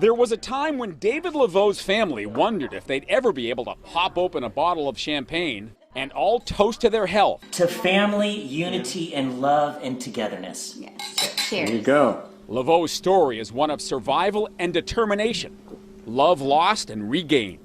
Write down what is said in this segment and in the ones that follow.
There was a time when David Laveau's family wondered if they'd ever be able to pop open a bottle of champagne and all toast to their health. To family, unity, and love and togetherness. Yes. Cheers. There you go. Laveau's story is one of survival and determination. Love lost and regained.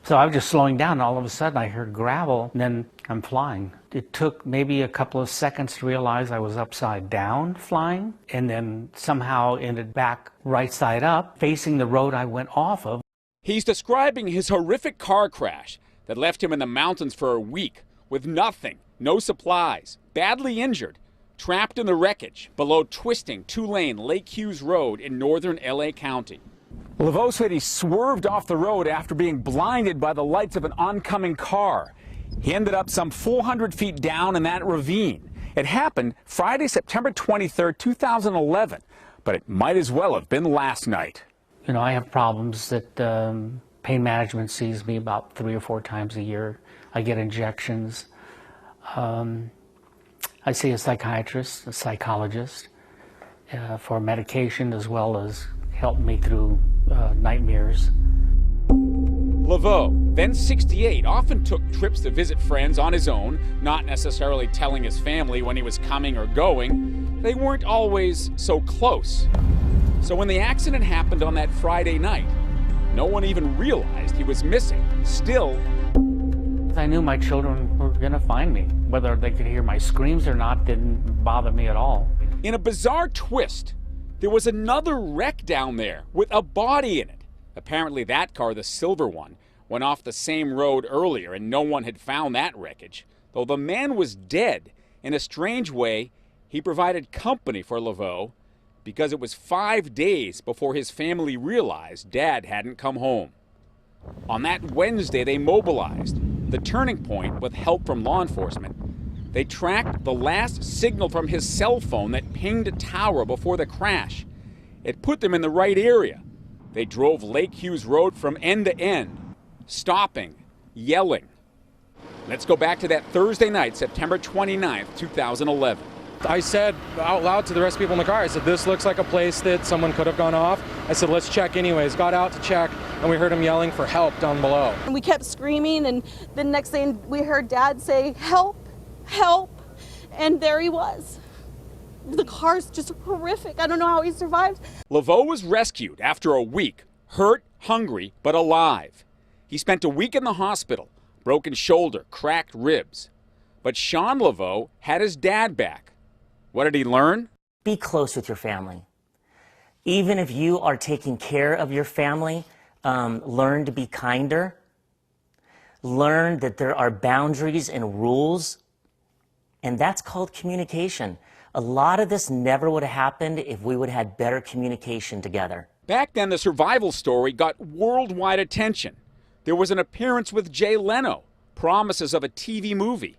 So I was just slowing down, and all of a sudden I heard gravel, and then I'm flying. It took maybe a couple of seconds to realize I was upside down flying, and then somehow ended back right side up, facing the road I went off of. He's describing his horrific car crash that left him in the mountains for a week with nothing, no supplies, badly injured, trapped in the wreckage below twisting two-lane Lake Hughes Road in northern LA County. Laveau said he swerved off the road after being blinded by the lights of an oncoming car. He ended up some 400 feet down in that ravine. It happened Friday, September 23rd, 2011, but it might as well have been last night. You know, I have problems that pain management sees me about 3 or 4 times a year. I get injections. I see a psychiatrist, a psychologist for medication as well as help me through nightmares. Laveau, then 68, often took trips to visit friends on his own, not necessarily telling his family when he was coming or going. They weren't always so close. So when the accident happened on that Friday night, no one even realized he was missing. Still, I knew my children were going to find me. Whether they could hear my screams or not didn't bother me at all. In a bizarre twist, there was another wreck down there with a body in it. Apparently that car, the silver one, went off the same road earlier and no one had found that wreckage. Though the man was dead, in a strange way, he provided company for Laveau because it was 5 days before his family realized Dad hadn't come home. On that Wednesday, they mobilized. The turning point, with help from law enforcement, they tracked the last signal from his cell phone that pinged a tower before the crash. It put them in the right area. They drove Lake Hughes Road from end to end, stopping, yelling. Let's go back to that Thursday night, September 29th, 2011. I said out loud to the rest of the people in the car, I said, this looks like a place that someone could have gone off. I said, let's check anyways. Got out to check, and we heard him yelling for help down below. And we kept screaming, and the next thing we heard Dad say, help, help, and there he was. The car's just horrific. I don't know how he survived. Laveau was rescued after a week, hurt, hungry, but alive. He spent a week in the hospital, broken shoulder, cracked ribs. But Sean Laveau had his dad back. What did he learn? Be close with your family. Even if you are taking care of your family, learn to be kinder. Learn that there are boundaries and rules, and that's called communication. A lot of this never would have happened if we would have had better communication together. Back then, the survival story got worldwide attention. There was an appearance with Jay Leno, promises of a TV movie.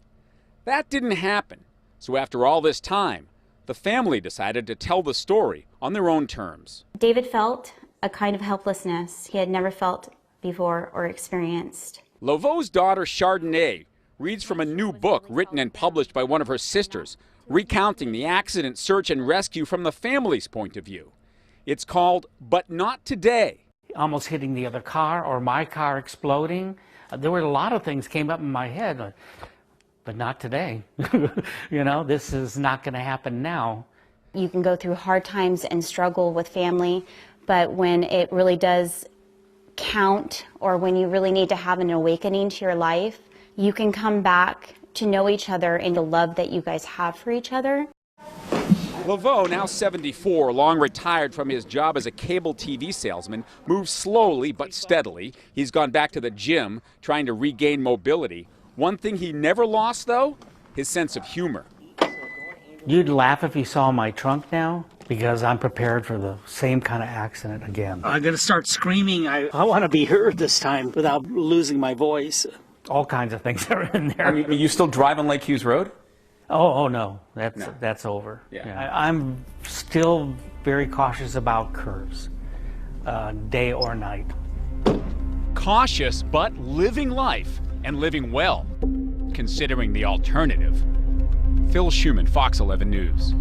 That didn't happen. So after all this time, the family decided to tell the story on their own terms. David felt a kind of helplessness he had never felt before or experienced. Laveau's daughter, Chardonnay, reads from a new book written and published by one of her sisters, recounting the accident, search, and rescue from the family's point of view. It's called But Not Today. Almost hitting the other car or my car exploding. There were a lot of things came up in my head, but not today. You know, this is not going to happen now. You can go through hard times and struggle with family, but when it really does count, or when you really need to have an awakening to your life, you can come back to know each other and the love that you guys have for each other. Laveau, now 74, long retired from his job as a cable TV salesman, moves slowly but steadily. He's gone back to the gym, trying to regain mobility. One thing he never lost, though, his sense of humor. You'd laugh if you saw my trunk now, because I'm prepared for the same kind of accident again. I'm going to start screaming. I want to be heard this time without losing my voice. All kinds of things are in there. Are you still driving Lake Hughes Road? Oh no, that's over. Yeah. I'm still very cautious about curves, day or night. Cautious, but living life and living well, considering the alternative. Phil Schuman, Fox 11 News.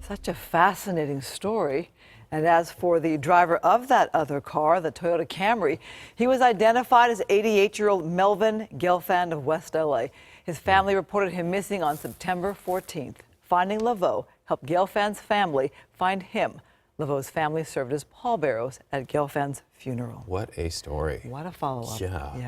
Such a fascinating story. And as for the driver of that other car, the Toyota Camry, he was identified as 88-year-old Melvin Gelfand of West LA. His family reported him missing on September 14th. Finding Laveau helped Gelfand's family find him. Laveau's family served as pallbearers at Gelfand's funeral. What a story. What a follow-up. Yeah.